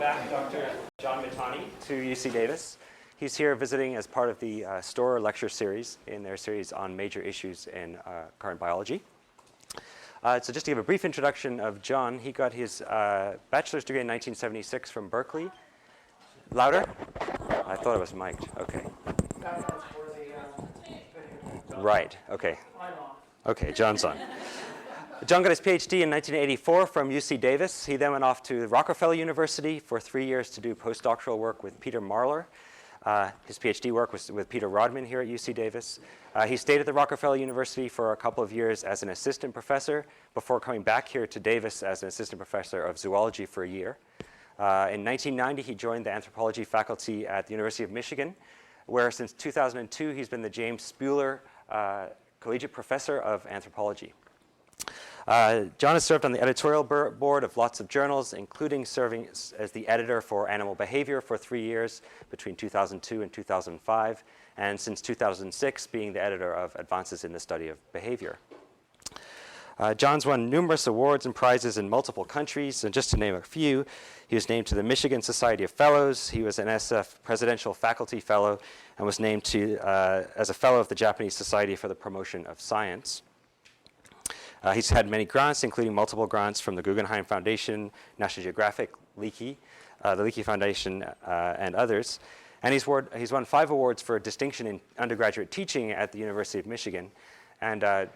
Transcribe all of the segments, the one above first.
back Dr. John Mitani to UC Davis. He's here visiting as part of the STORE lecture series in their series on major issues in current biology. So just to give a brief introduction of John, he got his bachelor's degree in 1976 from Berkeley. Louder? I thought it was mic'd. Okay. Right. Okay. Okay, John's on. John got his PhD in 1984 from UC Davis. He then went off to Rockefeller University for 3 years to do postdoctoral work with Peter Marler. His PhD work was with Peter Rodman here at UC Davis. He stayed at the Rockefeller University for a couple of years as an assistant professor before coming back here to Davis as an assistant professor of zoology for a year. In 1990, he joined the anthropology faculty at the University of Michigan, where since 2002, he's been the James Spuler Collegiate Professor of Anthropology. John has served on the editorial board of lots of journals, including serving as the editor for Animal Behavior for 3 years between 2002 and 2005, and since 2006 being the editor of Advances in the Study of Behavior. John's won numerous awards and prizes in multiple countries, and just to name a few, he was named to the Michigan Society of Fellows, he was an SF Presidential Faculty Fellow, and was named as a Fellow of the Japanese Society for the Promotion of Science. He's had many grants, including multiple grants from the Guggenheim Foundation, National Geographic, Leakey, the Leakey Foundation, and others. And he's won 5 awards for distinction in undergraduate teaching at the University of Michigan. And I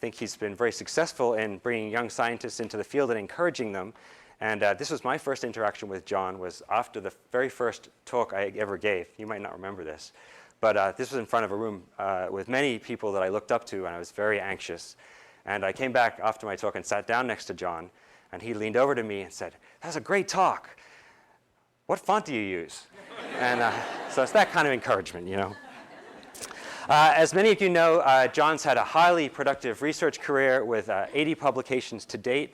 think he's been very successful in bringing young scientists into the field and encouraging them. And this was my first interaction with John, was after the very first talk I ever gave. You might not remember this. But this was in front of a room with many people that I looked up to, and I was very anxious. And I came back after my talk and sat down next to John, and he leaned over to me and said, "That was a great talk. What font do you use?" And so it's that kind of encouragement, you know. As many of you know, John's had a highly productive research career with 80 publications to date.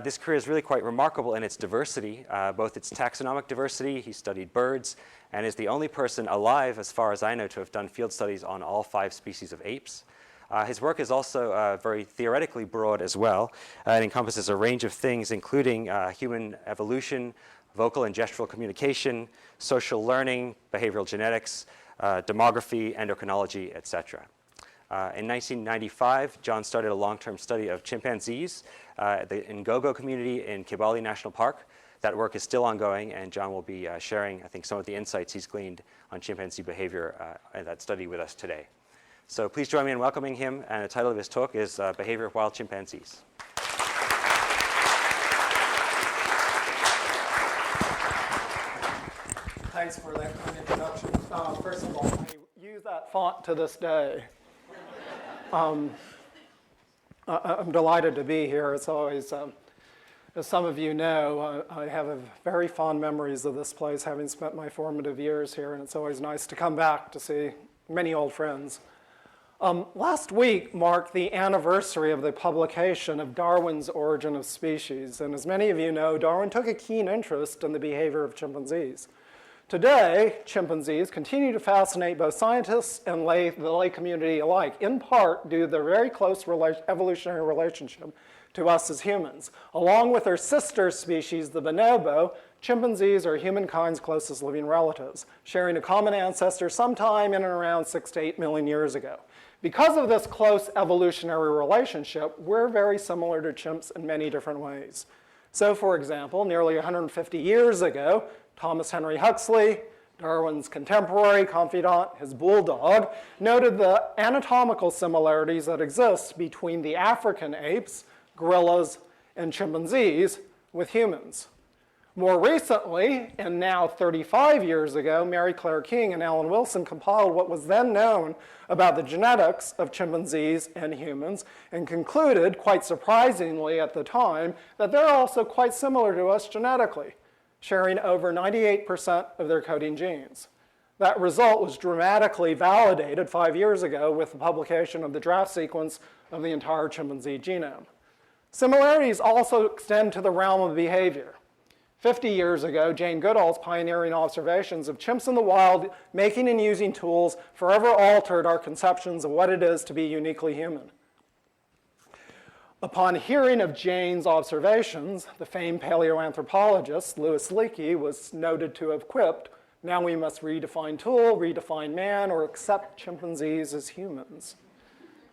This career is really quite remarkable in its diversity, both its taxonomic diversity. He studied birds and is the only person alive, as far as I know, to have done field studies on all 5 species of apes. His work is also very theoretically broad as well. It encompasses a range of things, including human evolution, vocal and gestural communication, social learning, behavioral genetics, demography, endocrinology, etc. In 1995, John started a long-term study of chimpanzees the Ngogo community in Kibale National Park. That work is still ongoing, and John will be sharing, I think, some of the insights he's gleaned on chimpanzee behavior in that study with us today. So please join me in welcoming him, and the title of his talk is Behavior of Wild Chimpanzees. Thanks for that kind introduction. First of all, I use that font to this day. I'm delighted to be here. It's always, as some of you know, I have very fond memories of this place, having spent my formative years here, and it's always nice to come back to see many old friends. Last week marked the anniversary of the publication of Darwin's Origin of Species, and as many of you know, Darwin took a keen interest in the behavior of chimpanzees. Today, chimpanzees continue to fascinate both scientists and the lay community alike, in part due to their very close evolutionary relationship to us as humans. Along with their sister species, the bonobo, chimpanzees are humankind's closest living relatives, sharing a common ancestor sometime in and around 6 to 8 million years ago. Because of this close evolutionary relationship, we're very similar to chimps in many different ways. So, for example, nearly 150 years ago, Thomas Henry Huxley, Darwin's contemporary confidant, his bulldog, noted the anatomical similarities that exist between the African apes, gorillas, and chimpanzees with humans. More recently, and now 35 years ago, Mary Claire King and Alan Wilson compiled what was then known about the genetics of chimpanzees and humans, and concluded, quite surprisingly at the time, that they're also quite similar to us genetically, sharing over 98% of their coding genes. That result was dramatically validated 5 years ago with the publication of the draft sequence of the entire chimpanzee genome. Similarities also extend to the realm of behavior. 50 years ago, Jane Goodall's pioneering observations of chimps in the wild making and using tools forever altered our conceptions of what it is to be uniquely human. Upon hearing of Jane's observations, the famed paleoanthropologist Louis Leakey was noted to have quipped, "Now we must redefine tool, redefine man, or accept chimpanzees as humans."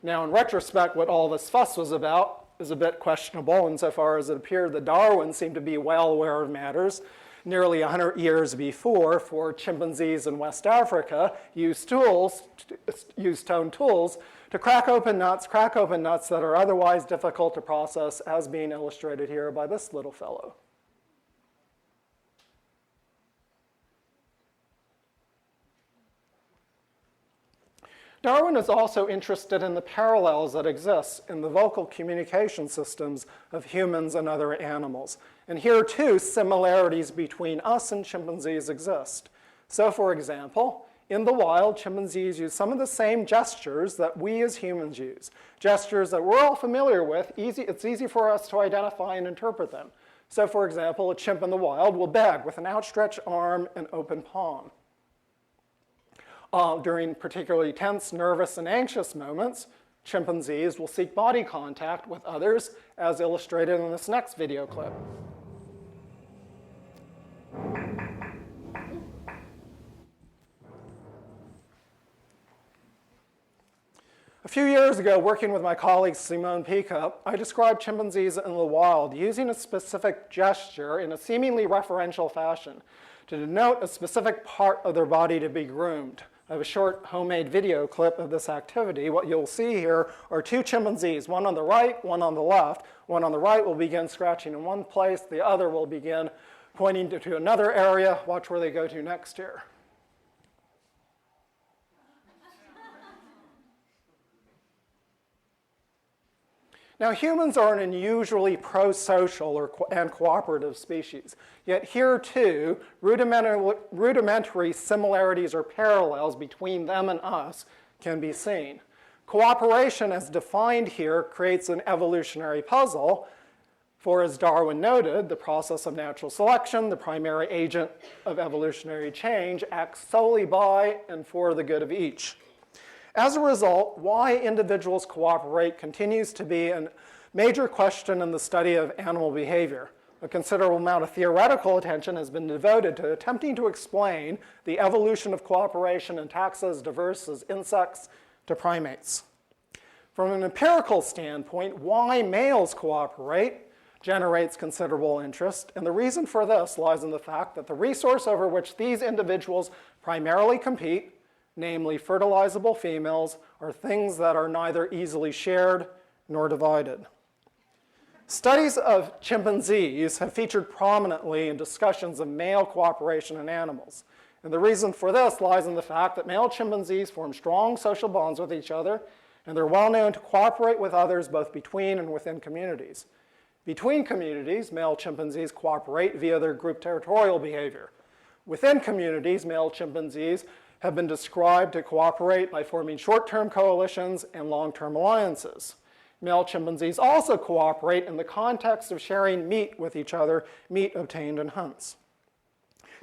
Now, in retrospect, what all this fuss was about is a bit questionable insofar as it appeared that Darwin seemed to be well aware of matters nearly 100 years before, for chimpanzees in West Africa used stone tools to crack open nuts that are otherwise difficult to process, as being illustrated here by this little fellow. Darwin is also interested in the parallels that exist in the vocal communication systems of humans and other animals. And here, too, similarities between us and chimpanzees exist. So, for example, in the wild, chimpanzees use some of the same gestures that we as humans use, gestures that we're all familiar with. It's easy for us to identify and interpret them. So, for example, a chimp in the wild will beg with an outstretched arm and open palm. During particularly tense, nervous, and anxious moments, chimpanzees will seek body contact with others, as illustrated in this next video clip. A few years ago, working with my colleague Simone Pica, I described chimpanzees in the wild using a specific gesture in a seemingly referential fashion to denote a specific part of their body to be groomed. I have a short homemade video clip of this activity. What you'll see here are two chimpanzees, one on the right, one on the left. One on the right will begin scratching in one place. The other will begin pointing to another area. Watch where they go to next here. Now, humans are an unusually pro-social and cooperative species. Yet here, too, rudimentary similarities or parallels between them and us can be seen. Cooperation, as defined here, creates an evolutionary puzzle. For, as Darwin noted, the process of natural selection, the primary agent of evolutionary change, acts solely by and for the good of each. As a result, why individuals cooperate continues to be a major question in the study of animal behavior. A considerable amount of theoretical attention has been devoted to attempting to explain the evolution of cooperation in taxa as diverse as insects to primates. From an empirical standpoint, why males cooperate generates considerable interest, and the reason for this lies in the fact that the resource over which these individuals primarily compete, namely fertilizable females, are things that are neither easily shared nor divided. Studies of chimpanzees have featured prominently in discussions of male cooperation in animals. And the reason for this lies in the fact that male chimpanzees form strong social bonds with each other, and they're well known to cooperate with others both between and within communities. Between communities, male chimpanzees cooperate via their group territorial behavior. Within communities, male chimpanzees have been described to cooperate by forming short-term coalitions and long-term alliances. Male chimpanzees also cooperate in the context of sharing meat with each other, meat obtained in hunts.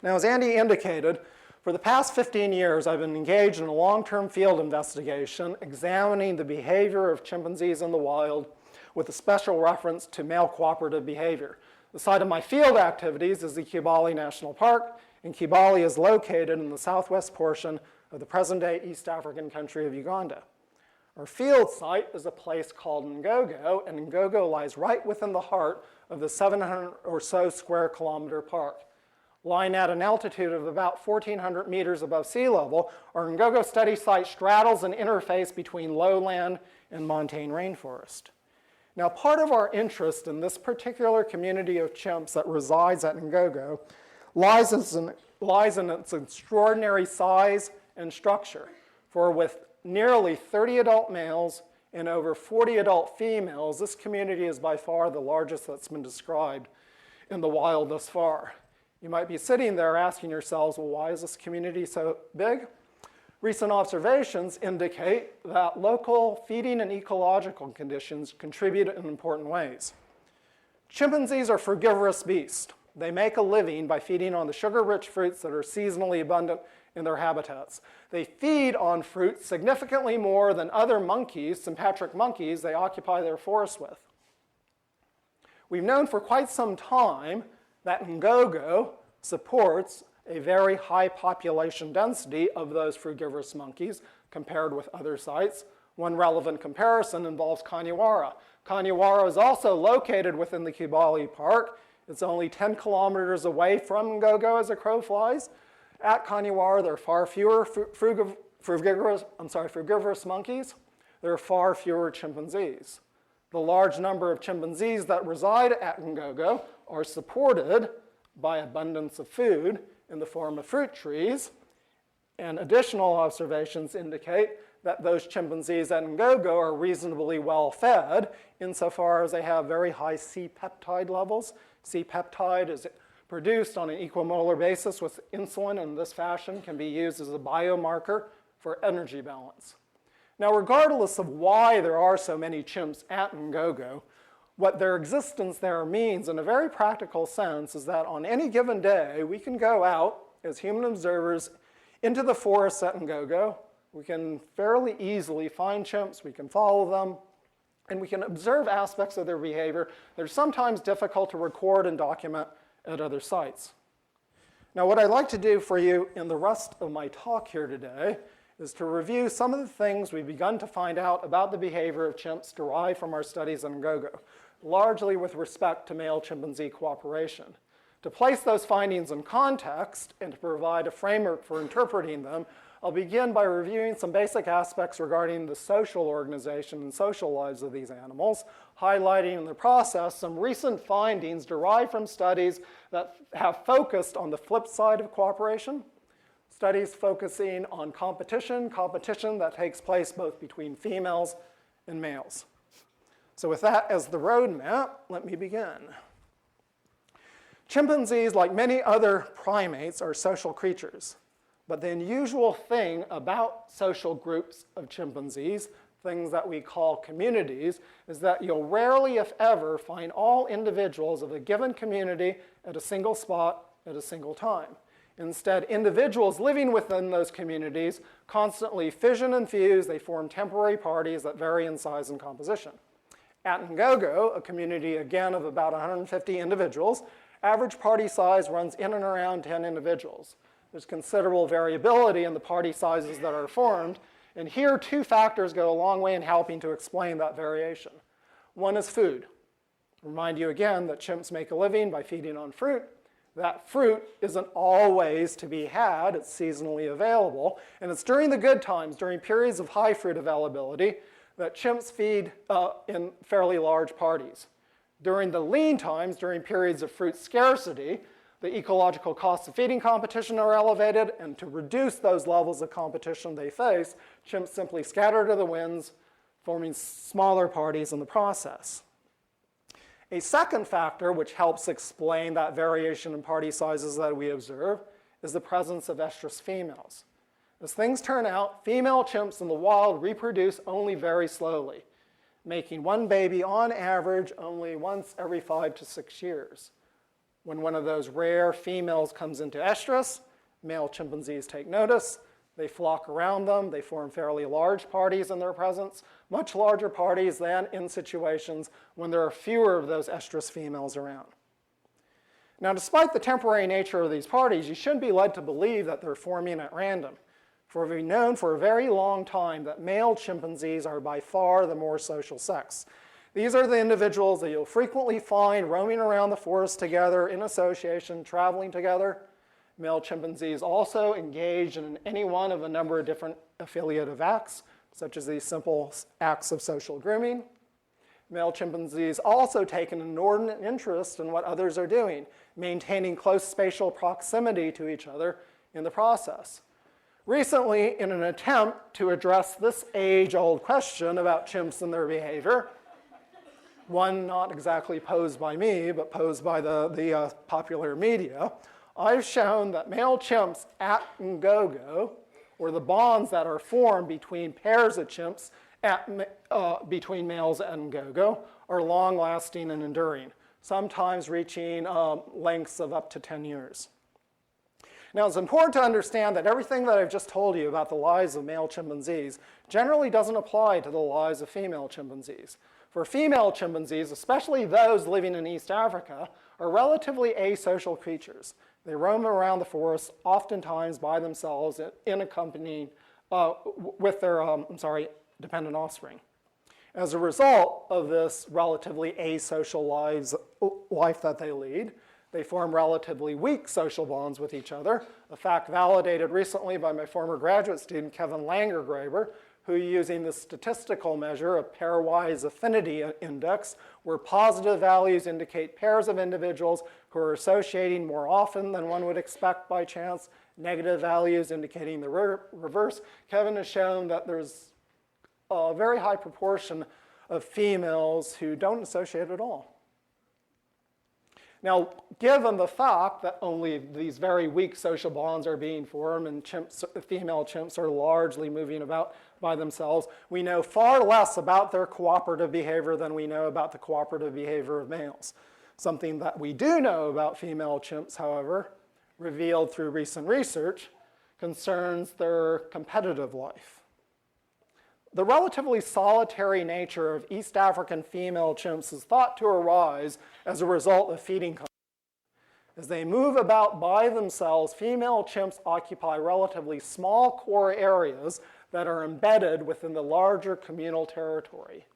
Now, as Andy indicated, for the past 15 years, I've been engaged in a long-term field investigation examining the behavior of chimpanzees in the wild with a special reference to male cooperative behavior. The site of my field activities is the Kibale National Park, and Kibale is located in the southwest portion of the present-day East African country of Uganda. Our field site is a place called Ngogo, and Ngogo lies right within the heart of the 700 or so square kilometer park. Lying at an altitude of about 1,400 meters above sea level, our Ngogo study site straddles an interface between lowland and montane rainforest. Now, part of our interest in this particular community of chimps that resides at Ngogo lies in its extraordinary size and structure. For with nearly 30 adult males and over 40 adult females, this community is by far the largest that's been described in the wild thus far. You might be sitting there asking yourselves, well, why is this community so big? Recent observations indicate that local feeding and ecological conditions contribute in important ways. Chimpanzees are frugivorous beasts. They make a living by feeding on the sugar-rich fruits that are seasonally abundant in their habitats. They feed on fruit significantly more than other monkeys, sympatric monkeys, they occupy their forests with. We've known for quite some time that Ngogo supports a very high population density of those frugivorous monkeys compared with other sites. One relevant comparison involves Kaniwara. Kaniwara is also located within the Kibale Park. It's only 10 kilometers away from Ngogo as a crow flies. At Kaniwara, there are far fewer frugivorous monkeys. There are far fewer chimpanzees. The large number of chimpanzees that reside at Ngogo are supported by abundance of food in the form of fruit trees. And additional observations indicate that those chimpanzees at Ngogo are reasonably well fed insofar as they have very high C-peptide levels. C-peptide is produced on an equimolar basis with insulin, and in this fashion can be used as a biomarker for energy balance. Now, regardless of why there are so many chimps at Ngogo, what their existence there means in a very practical sense is that on any given day, we can go out as human observers into the forests at Ngogo. We can fairly easily find chimps, we can follow them, and we can observe aspects of their behavior that are sometimes difficult to record and document at other sites. Now, what I'd like to do for you in the rest of my talk here today is to review some of the things we've begun to find out about the behavior of chimps derived from our studies in Ngogo, largely with respect to male chimpanzee cooperation. To place those findings in context and to provide a framework for interpreting them, I'll begin by reviewing some basic aspects regarding the social organization and social lives of these animals, highlighting in the process some recent findings derived from studies that have focused on the flip side of cooperation, studies focusing on competition that takes place both between females and males. So with that as the roadmap, let me begin. Chimpanzees, like many other primates, are social creatures. But the unusual thing about social groups of chimpanzees, things that we call communities, is that you'll rarely, if ever, find all individuals of a given community at a single spot at a single time. Instead, individuals living within those communities constantly fission and fuse. They form temporary parties that vary in size and composition. At Ngogo, a community, again, of about 150 individuals, average party size runs in and around 10 individuals. There's considerable variability in the party sizes that are formed, and here two factors go a long way in helping to explain that variation. One is food. Remind you again that chimps make a living by feeding on fruit. That fruit isn't always to be had, it's seasonally available, and it's during the good times, during periods of high fruit availability, that chimps feed in fairly large parties. During the lean times, during periods of fruit scarcity, the ecological costs of feeding competition are elevated, and to reduce those levels of competition they face, chimps simply scatter to the winds, forming smaller parties in the process. A second factor which helps explain that variation in party sizes that we observe is the presence of estrus females. As things turn out, female chimps in the wild reproduce only very slowly, making one baby on average only once every 5 to 6 years. When one of those rare females comes into estrus, male chimpanzees take notice. They flock around them. They form fairly large parties in their presence, much larger parties than in situations when there are fewer of those estrus females around. Now, despite the temporary nature of these parties, you shouldn't be led to believe that they're forming at random. For we've known for a very long time that male chimpanzees are by far the more social sex. These are the individuals that you'll frequently find roaming around the forest together in association, traveling together. Male chimpanzees also engage in any one of a number of different affiliative acts, such as these simple acts of social grooming. Male chimpanzees also take an inordinate interest in what others are doing, maintaining close spatial proximity to each other in the process. Recently, in an attempt to address this age-old question about chimps and their behavior, one not exactly posed by me, but posed by the popular media, I've shown that male chimps at Ngogo, or the bonds that are formed between pairs of chimps between males at Ngogo, are long-lasting and enduring, sometimes reaching lengths of up to 10 years. Now, it's important to understand that everything that I've just told you about the lives of male chimpanzees generally doesn't apply to the lives of female chimpanzees. for female chimpanzees, especially those living in East Africa, are relatively asocial creatures. They roam around the forest, oftentimes by themselves, in accompanying with their dependent offspring. As a result of this relatively asocial life that they lead, they form relatively weak social bonds with each other, a fact validated recently by my former graduate student, Kevin Langergraber, who, using the statistical measure of pairwise affinity index, where positive values indicate pairs of individuals who are associating more often than one would expect by chance, negative values indicating the reverse. Kevin has shown that there's a very high proportion of females who don't associate at all. Now, given the fact that only these very weak social bonds are being formed and female chimps are largely moving about by themselves, we know far less about their cooperative behavior than we know about the cooperative behavior of males. Something that we do know about female chimps, however, revealed through recent research, concerns their competitive life. The relatively solitary nature of East African female chimps is thought to arise as a result of feeding competition. As they move about by themselves, female chimps occupy relatively small core areas that are embedded within the larger communal territory.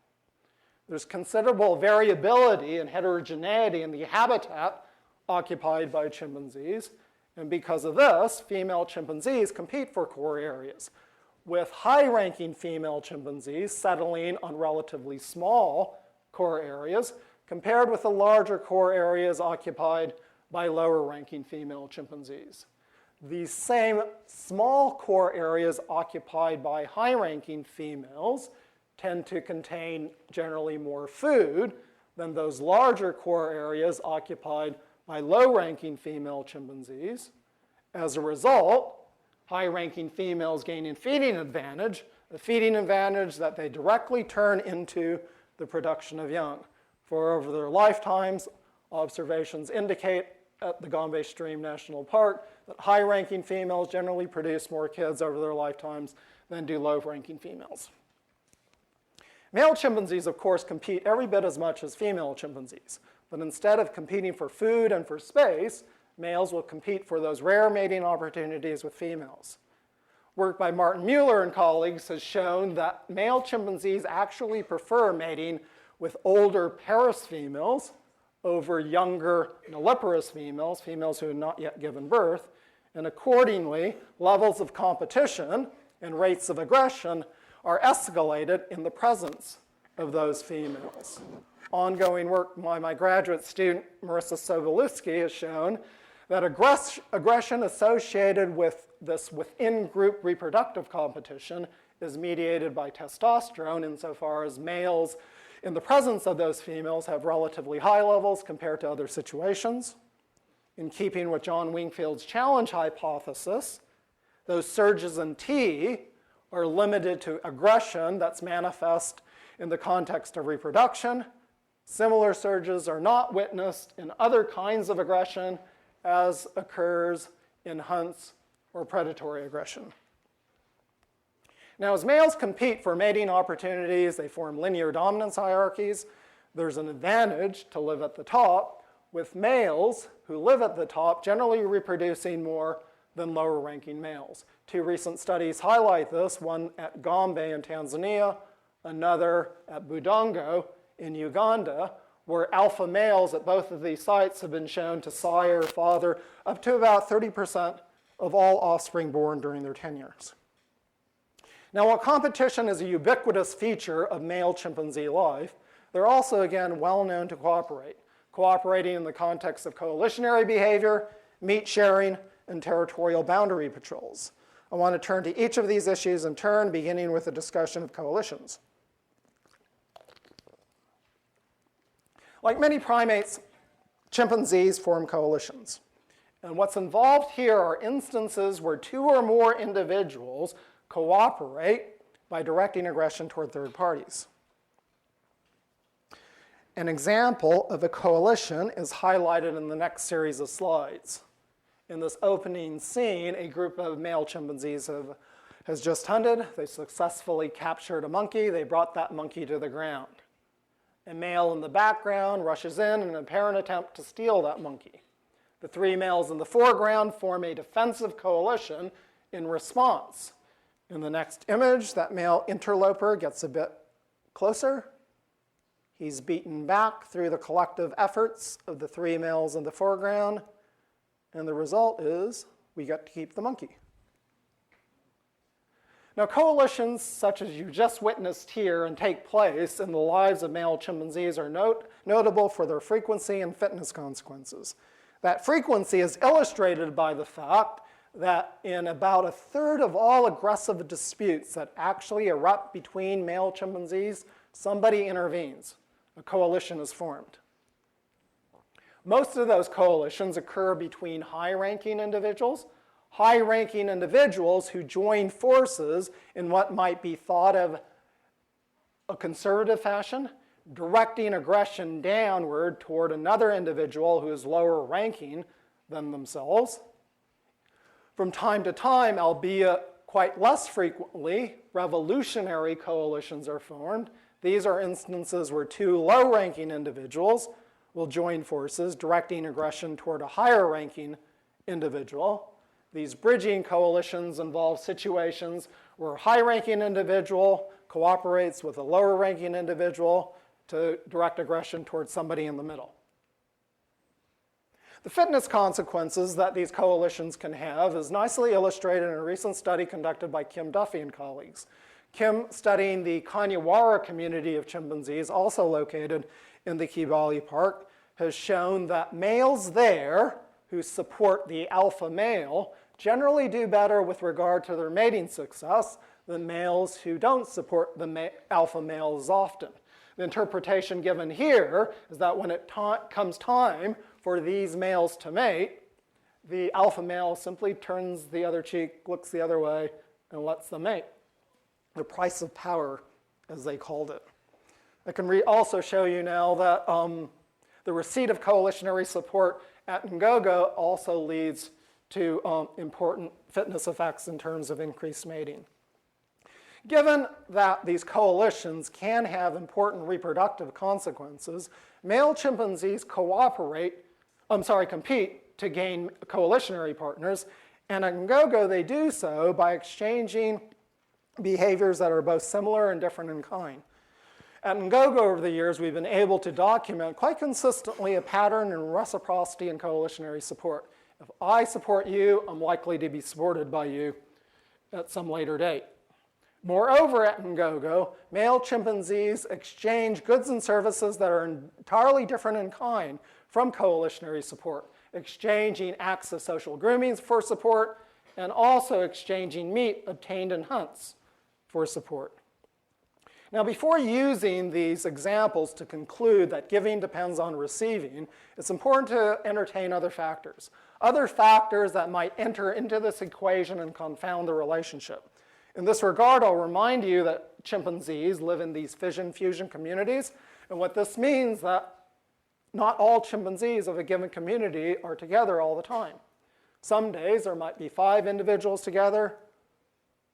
There's considerable variability and heterogeneity in the habitat occupied by chimpanzees, and because of this, female chimpanzees compete for core areas, with high-ranking female chimpanzees settling on relatively small core areas compared with the larger core areas occupied by lower-ranking female chimpanzees. These same small core areas occupied by high-ranking females tend to contain generally more food than those larger core areas occupied by low-ranking female chimpanzees. As a result, high-ranking females gain a feeding advantage that they directly turn into the production of young. For over their lifetimes, observations indicate at the Gombe Stream National Park that high-ranking females generally produce more kids over their lifetimes than do low-ranking females. Male chimpanzees, of course, compete every bit as much as female chimpanzees, but instead of competing for food and for space, males will compete for those rare mating opportunities with females. Work by Martin Mueller and colleagues has shown that male chimpanzees actually prefer mating with older parus females over younger nulliparous females, females who have not yet given birth, and accordingly, levels of competition and rates of aggression are escalated in the presence of those females. Ongoing work by my graduate student, Marissa Sobolewski, has shown that aggression associated with this within-group reproductive competition is mediated by testosterone insofar as males in the presence of those females have relatively high levels compared to other situations. In keeping with John Wingfield's challenge hypothesis, those surges in T are limited to aggression that's manifest in the context of reproduction. Similar surges are not witnessed in other kinds of aggression as occurs in hunts or predatory aggression. Now, as males compete for mating opportunities, they form linear dominance hierarchies. There's an advantage to live at the top, with males who live at the top generally reproducing more than lower-ranking males. Two recent studies highlight this, one at Gombe in Tanzania, another at Budongo in Uganda, where alpha males at both of these sites have been shown to sire or father up to about 30% of all offspring born during their tenures. Now, while competition is a ubiquitous feature of male chimpanzee life, they're also, again, well known to cooperate, cooperating in the context of coalitionary behavior, meat sharing, and territorial boundary patrols. I want to turn to each of these issues in turn, beginning with a discussion of coalitions. Like many primates, chimpanzees form coalitions. And what's involved here are instances where two or more individuals cooperate by directing aggression toward third parties. An example of a coalition is highlighted in the next series of slides. In this opening scene, a group of male chimpanzees has just hunted. They successfully captured a monkey. They brought that monkey to the ground. A male in the background rushes in an apparent attempt to steal that monkey. The three males in the foreground form a defensive coalition in response. In the next image, that male interloper gets a bit closer. He's beaten back through the collective efforts of the three males in the foreground, and the result is we get to keep the monkey. Now, coalitions such as you just witnessed here and take place in the lives of male chimpanzees are notable for their frequency and fitness consequences. That frequency is illustrated by the fact that in about a third of all aggressive disputes that actually erupt between male chimpanzees, somebody intervenes. A coalition is formed. Most of those coalitions occur between high-ranking individuals who join forces in what might be thought of a conservative fashion, directing aggression downward toward another individual who is lower ranking than themselves. From time to time, albeit quite less frequently, revolutionary coalitions are formed. These are instances where two low-ranking individuals will join forces, directing aggression toward a higher-ranking individual. These bridging coalitions involve situations where a high-ranking individual cooperates with a lower-ranking individual to direct aggression towards somebody in the middle. The fitness consequences that these coalitions can have is nicely illustrated in a recent study conducted by Kim Duffy and colleagues. Kim, studying the Kanyawara community of chimpanzees, also located in the Kibale Park, has shown that males there who support the alpha male generally do better with regard to their mating success than males who don't support the alpha male as often. The interpretation given here is that when it comes time for these males to mate, the alpha male simply turns the other cheek, looks the other way, and lets them mate. The price of power, as they called it. I can also show you now that the receipt of coalitionary support at Ngogo also leads to important fitness effects in terms of increased mating. Given that these coalitions can have important reproductive consequences, male chimpanzees compete to gain coalitionary partners, and at Ngogo they do so by exchanging behaviors that are both similar and different in kind. At Ngogo over the years, we've been able to document quite consistently a pattern in reciprocity and coalitionary support. If I support you, I'm likely to be supported by you at some later date. Moreover, at Ngogo, male chimpanzees exchange goods and services that are entirely different in kind from coalitionary support, exchanging acts of social grooming for support, and also exchanging meat obtained in hunts for support. Now, before using these examples to conclude that giving depends on receiving, it's important to entertain other factors that might enter into this equation and confound the relationship. In this regard, I'll remind you that chimpanzees live in these fission-fusion communities, and what this means that not all chimpanzees of a given community are together all the time. Some days there might be 5 individuals together.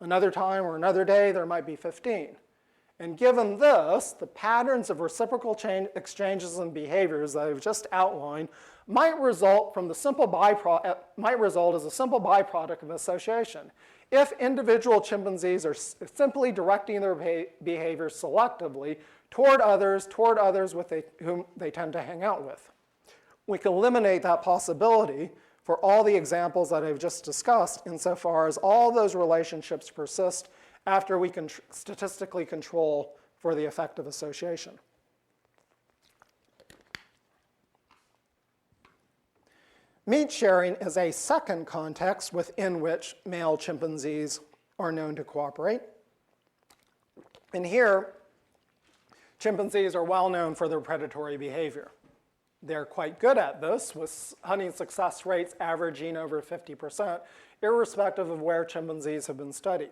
Another time or another day there might be 15. And given this, the patterns of reciprocal exchanges and behaviors that I've just outlined might result as a simple byproduct of association. If individual chimpanzees are simply directing their behavior selectively toward others with whom they tend to hang out with. We can eliminate that possibility for all the examples that I've just discussed insofar as all those relationships persist after we can statistically control for the effect of association. Meat sharing is a second context within which male chimpanzees are known to cooperate. And here, chimpanzees are well known for their predatory behavior. They're quite good at this, with hunting success rates averaging over 50%, irrespective of where chimpanzees have been studied.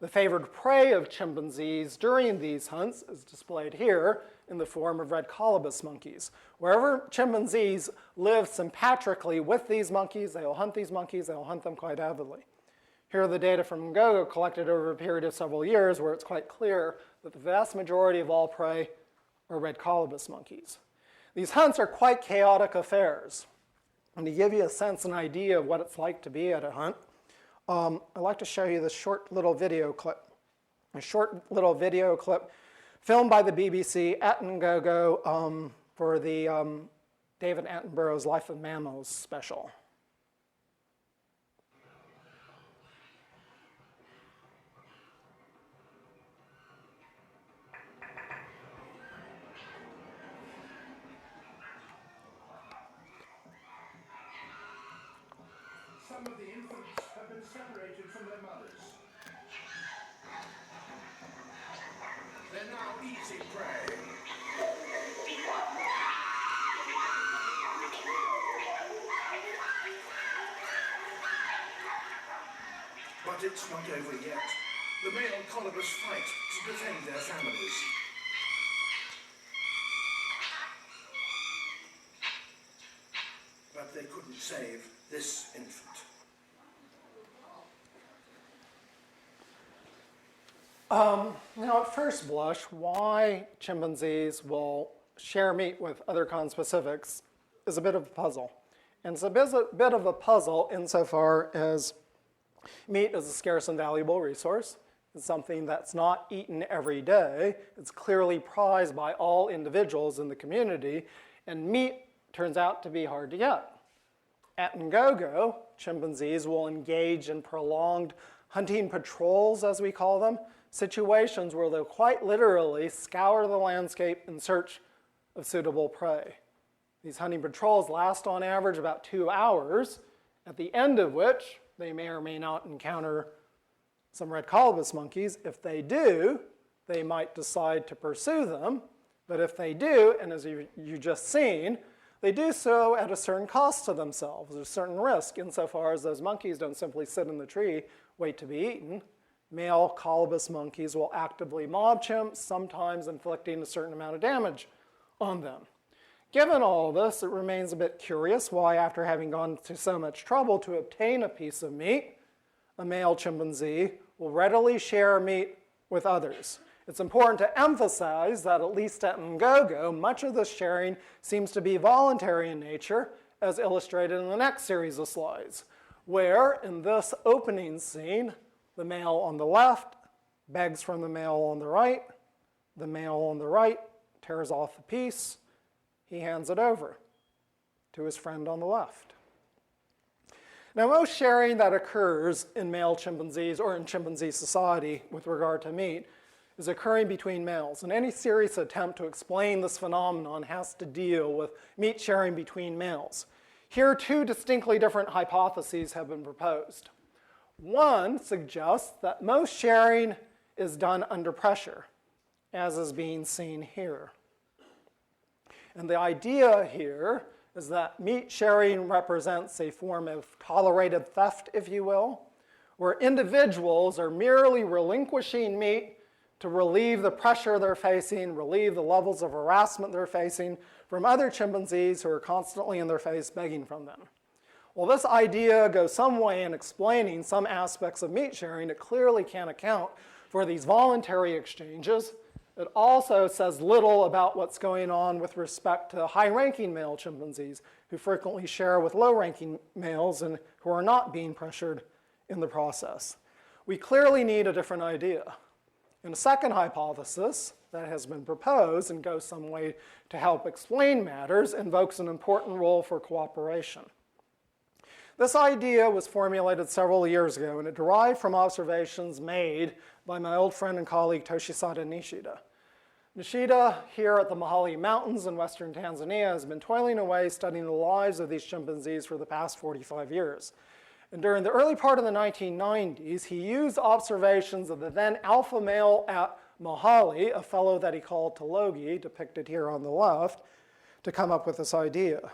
The favored prey of chimpanzees during these hunts is displayed here in the form of red colobus monkeys. Wherever chimpanzees live sympatrically with these monkeys, they will hunt these monkeys, they will hunt them quite avidly. Here are the data from Ngogo collected over a period of several years where it's quite clear that the vast majority of all prey are red colobus monkeys. These hunts are quite chaotic affairs. And to give you a sense and idea of what it's like to be at a hunt, I'd like to show you this short little video clip. A short little video clip filmed by the BBC at Ngogo for the David Attenborough's Life of Mammals special. Some of the infants have been separated from their mothers. They're now eating prey. But it's not over yet. The male colobus fight to defend their families. But they couldn't save this infant. Now, at first blush, why chimpanzees will share meat with other conspecifics is a bit of a puzzle. And it's a bit of a puzzle insofar as meat is a scarce and valuable resource. It's something that's not eaten every day. It's clearly prized by all individuals in the community, and meat turns out to be hard to get. At Ngogo, chimpanzees will engage in prolonged hunting patrols, as we call them, situations where they'll quite literally scour the landscape in search of suitable prey. These hunting patrols last on average about 2 hours, at the end of which they may or may not encounter some red colobus monkeys. If they do, they might decide to pursue them. But if they do, and as you just seen, they do so at a certain cost to themselves. There's a certain risk insofar as those monkeys don't simply sit in the tree, wait to be eaten. Male colobus monkeys will actively mob chimps, sometimes inflicting a certain amount of damage on them. Given all this, it remains a bit curious why, after having gone to so much trouble to obtain a piece of meat, a male chimpanzee will readily share meat with others. It's important to emphasize that, at least at Ngogo, much of this sharing seems to be voluntary in nature, as illustrated in the next series of slides, where, in this opening scene, the male on the left begs from the male on the right. The male on the right tears off a piece. He hands it over to his friend on the left. Now, most sharing that occurs in male chimpanzees or in chimpanzee society with regard to meat is occurring between males. And any serious attempt to explain this phenomenon has to deal with meat sharing between males. Here, two distinctly different hypotheses have been proposed. One suggests that most sharing is done under pressure, as is being seen here. And the idea here is that meat sharing represents a form of tolerated theft, if you will, where individuals are merely relinquishing meat to relieve the pressure they're facing, relieve the levels of harassment they're facing from other chimpanzees who are constantly in their face begging from them. Well, this idea goes some way in explaining some aspects of meat sharing. It clearly can't account for these voluntary exchanges. It also says little about what's going on with respect to high-ranking male chimpanzees who frequently share with low-ranking males and who are not being pressured in the process. We clearly need a different idea. And a second hypothesis that has been proposed and goes some way to help explain matters invokes an important role for cooperation. This idea was formulated several years ago, and it derived from observations made by my old friend and colleague Toshisada Nishida. Nishida, here at the Mahale Mountains in western Tanzania, has been toiling away studying the lives of these chimpanzees for the past 45 years. And during the early part of the 1990s, he used observations of the then alpha male at Mahale, a fellow that he called Talogi, depicted here on the left, to come up with this idea.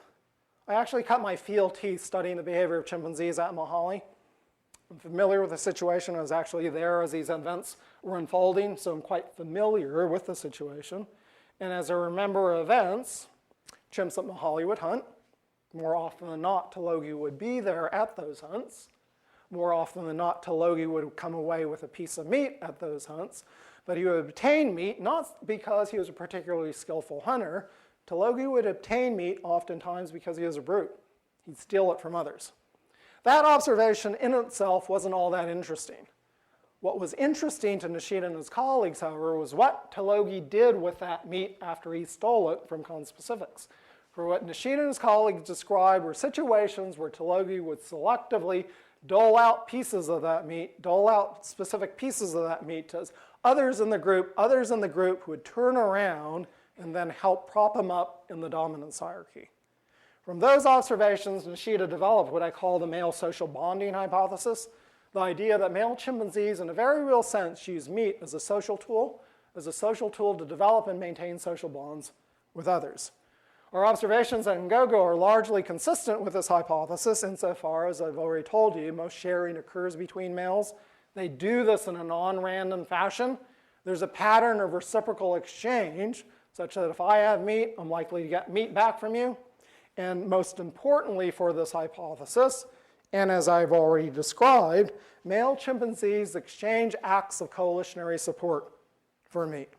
I actually cut my field teeth studying the behavior of chimpanzees at Mahale. I'm familiar with the situation. I was actually there as these events were unfolding, so I'm quite familiar with the situation. And as I remember events, chimps at Mahale would hunt. More often than not, Talogi would be there at those hunts. More often than not, Talogi would come away with a piece of meat at those hunts. But he would obtain meat not because he was a particularly skillful hunter. Talogi would obtain meat oftentimes because he was a brute. He'd steal it from others. That observation in itself wasn't all that interesting. What was interesting to Nishida and his colleagues, however, was what Talogi did with that meat after he stole it from conspecifics. For what Nishida and his colleagues described were situations where Talogi would selectively dole out pieces of that meat, dole out specific pieces of that meat to others in the group who would turn around and then help prop him up in the dominance hierarchy. From those observations, Nishida developed what I call the male social bonding hypothesis, the idea that male chimpanzees, in a very real sense, use meat as a social tool to develop and maintain social bonds with others. Our observations at Ngogo are largely consistent with this hypothesis insofar as I've already told you, most sharing occurs between males. They do this in a non-random fashion. There's a pattern of reciprocal exchange, such that if I have meat, I'm likely to get meat back from you. And most importantly for this hypothesis, and as I've already described, male chimpanzees exchange acts of coalitionary support for meat.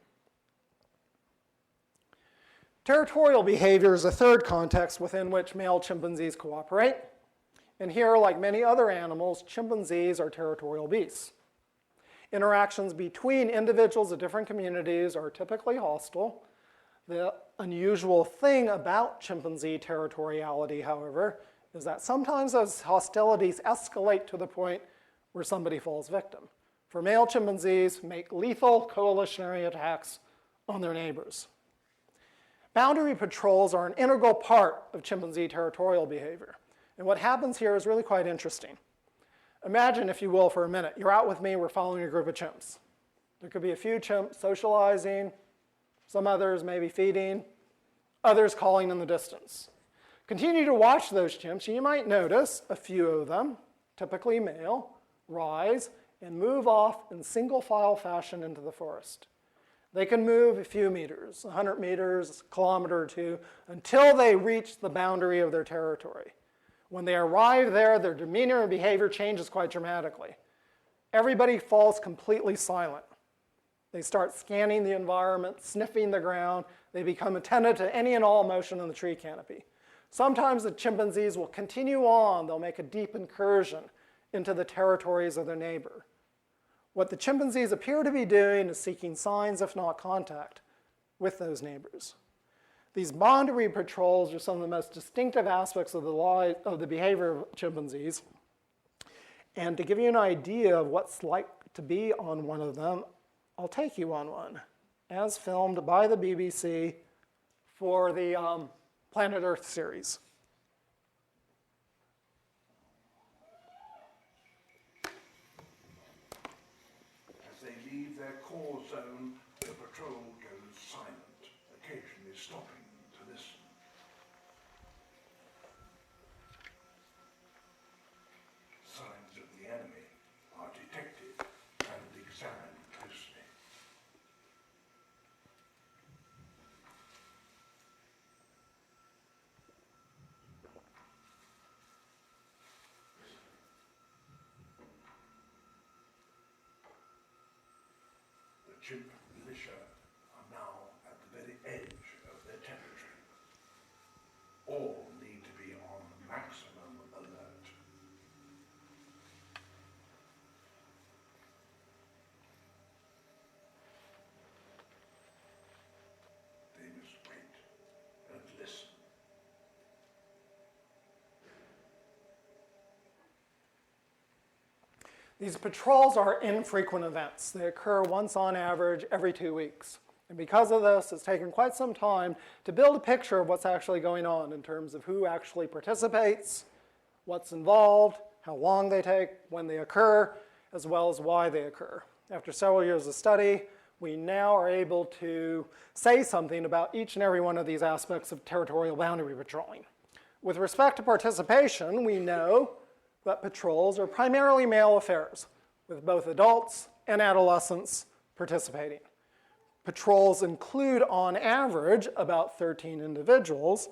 Territorial behavior is a third context within which male chimpanzees cooperate. And here, like many other animals, chimpanzees are territorial beasts. Interactions between individuals of different communities are typically hostile. The unusual thing about chimpanzee territoriality, however, is that sometimes those hostilities escalate to the point where somebody falls victim. For male chimpanzees, make lethal coalitionary attacks on their neighbors. Boundary patrols are an integral part of chimpanzee territorial behavior. And what happens here is really quite interesting. Imagine, if you will, for a minute, you're out with me, we're following a group of chimps. There could be a few chimps socializing, some others maybe feeding, others calling in the distance. Continue to watch those chimps, and you might notice a few of them, typically male, rise and move off in single file fashion into the forest. They can move a few meters, 100 meters, a kilometer or two, until they reach the boundary of their territory. When they arrive there, their demeanor and behavior changes quite dramatically. Everybody falls completely silent. They start scanning the environment, sniffing the ground. They become attentive to any and all motion in the tree canopy. Sometimes the chimpanzees will continue on. They'll make a deep incursion into the territories of their neighbor. What the chimpanzees appear to be doing is seeking signs, if not contact, with those neighbors. These boundary patrols are some of the most distinctive aspects of the behavior of chimpanzees. And to give you an idea of what's like to be on one of them, I'll take you on one, as filmed by the BBC for the Planet Earth series. As they leave their core zone, the patrol goes silent, occasionally stopping to listen. Signs of the enemy are detected and examined closely. The chimp militia are now at the very edge of their territory. All need to be on maximum alert. They must wait and listen. These patrols are infrequent events. They occur once on average every 2 weeks. And because of this, it's taken quite some time to build a picture of what's actually going on in terms of who actually participates, what's involved, how long they take, when they occur, as well as why they occur. After several years of study, we now are able to say something about each and every one of these aspects of territorial boundary patrolling. With respect to participation, we know that patrols are primarily male affairs, with both adults and adolescents participating. Patrols include, on average, about 13 individuals,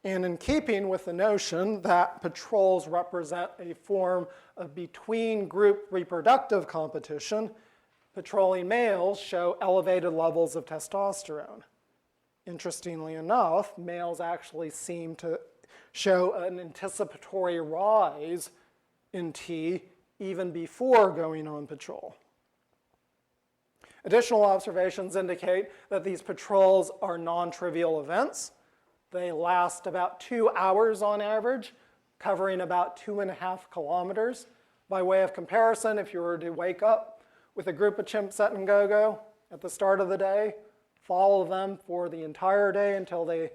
and in keeping with the notion that patrols represent a form of between-group reproductive competition, patrolling males show elevated levels of testosterone. Interestingly enough, males actually seem to show an anticipatory rise in T even before going on patrol. Additional observations indicate that these patrols are non-trivial events. They last about 2 hours on average, covering about 2.5 kilometers. By way of comparison, if you were to wake up with a group of chimps at Ngogo at the start of the day, follow them for the entire day until they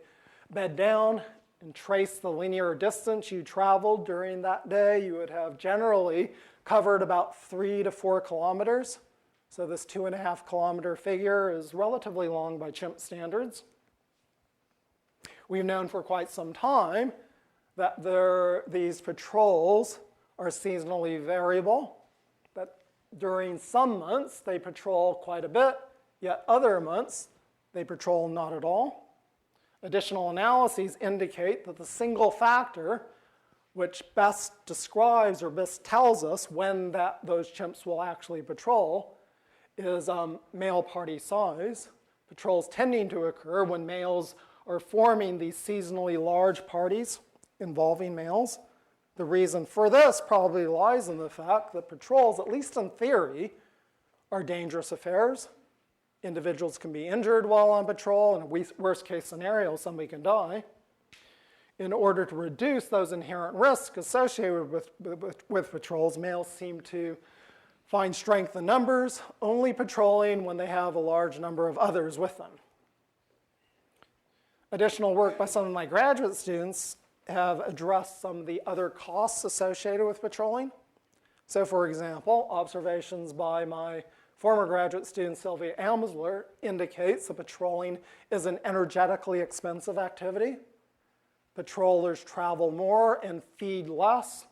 bed down, and trace the linear distance you traveled during that day, you would have generally covered about 3 to 4 kilometers. So this 2.5 kilometer figure is relatively long by chimp standards. We've known for quite some time that these patrols are seasonally variable, that during some months they patrol quite a bit, yet other months they patrol not at all. Additional analyses indicate that the single factor which best describes or best tells us when those chimps will actually patrol is male party size. Patrols tending to occur when males are forming these seasonally large parties involving males. The reason for this probably lies in the fact that patrols, at least in theory, are dangerous affairs. Individuals can be injured while on patrol. In a worst case scenario, somebody can die. In order to reduce those inherent risks associated with patrols, males seem to find strength in numbers, only patrolling when they have a large number of others with them. Additional work by some of my graduate students have addressed some of the other costs associated with patrolling. So for example, observations by my former graduate student Sylvia Amsler indicates that patrolling is an energetically expensive activity. Patrollers travel more and feed less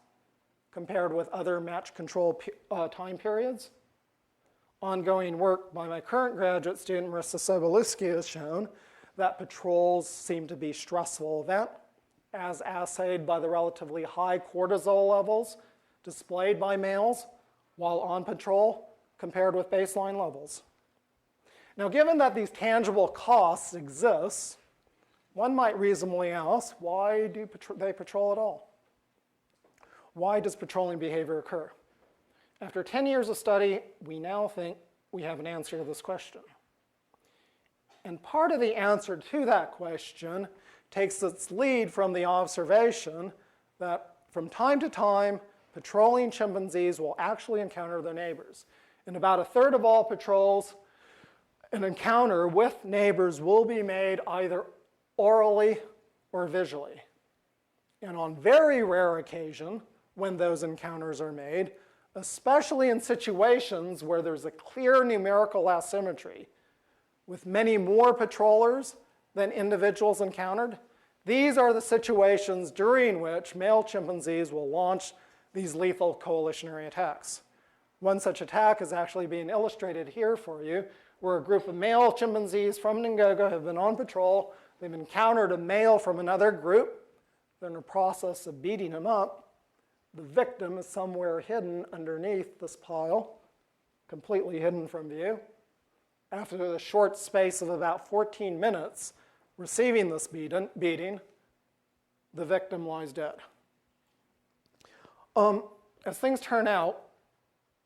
compared with other match control time periods. Ongoing work by my current graduate student, Marissa Sobolewski, has shown that patrols seem to be a stressful event, as assayed by the relatively high cortisol levels displayed by males while on patrol compared with baseline levels. Now, given that these tangible costs exist, one might reasonably ask, why do they patrol at all? Why does patrolling behavior occur? After 10 years of study, we now think we have an answer to this question. And part of the answer to that question takes its lead from the observation that from time to time, patrolling chimpanzees will actually encounter their neighbors. In about a third of all patrols, an encounter with neighbors will be made either orally or visually. And on very rare occasion, when those encounters are made, especially in situations where there's a clear numerical asymmetry, with many more patrollers than individuals encountered, these are the situations during which male chimpanzees will launch these lethal coalitionary attacks. One such attack is actually being illustrated here for you, where a group of male chimpanzees from Ngogo have been on patrol. They've encountered a male from another group. They're in the process of beating him up. The victim is somewhere hidden underneath this pile, completely hidden from view. After the short space of about 14 minutes receiving this beating, the victim lies dead. As things turn out,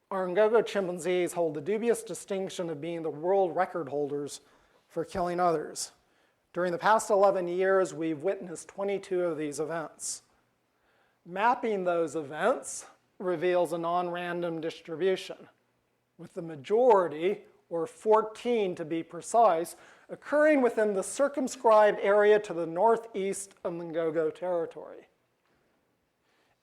our Ngogo chimpanzees hold the dubious distinction of being the world record holders for killing others. During the past 11 years, we've witnessed 22 of these events. Mapping those events reveals a non-random distribution, with the majority, or 14 to be precise, occurring within the circumscribed area to the northeast of Ngogo territory.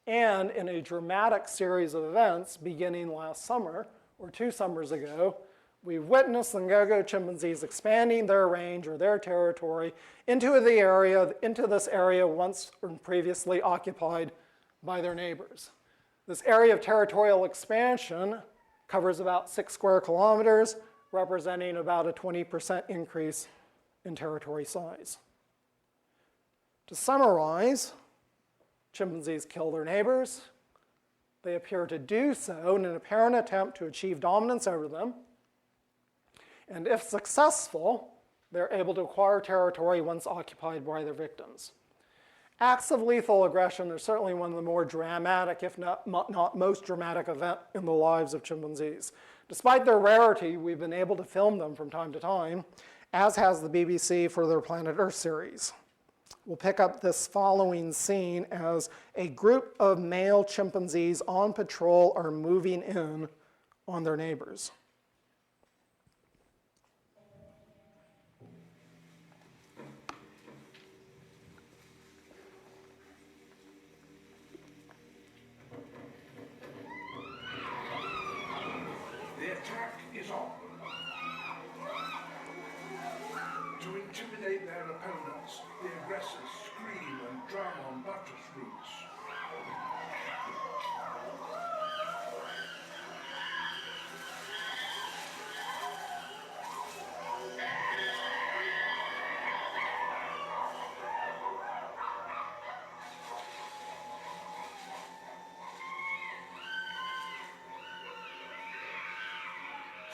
And in a dramatic series of events beginning last summer, or 2 summers ago, we witnessed the Ngogo chimpanzees expanding their range or their territory into this area once previously occupied by their neighbors. This area of territorial expansion covers about 6 square kilometers, representing about a 20% increase in territory size. To summarize, chimpanzees kill their neighbors. They appear to do so in an apparent attempt to achieve dominance over them. And if successful, they're able to acquire territory once occupied by their victims. Acts of lethal aggression are certainly one of the more dramatic, if not most dramatic event in the lives of chimpanzees. Despite their rarity, we've been able to film them from time to time, as has the BBC for their Planet Earth series. We'll pick up this following scene as a group of male chimpanzees on patrol are moving in on their neighbors. The attack is on. To intimidate their opponents, the aggressors scream and drum on buttress roots.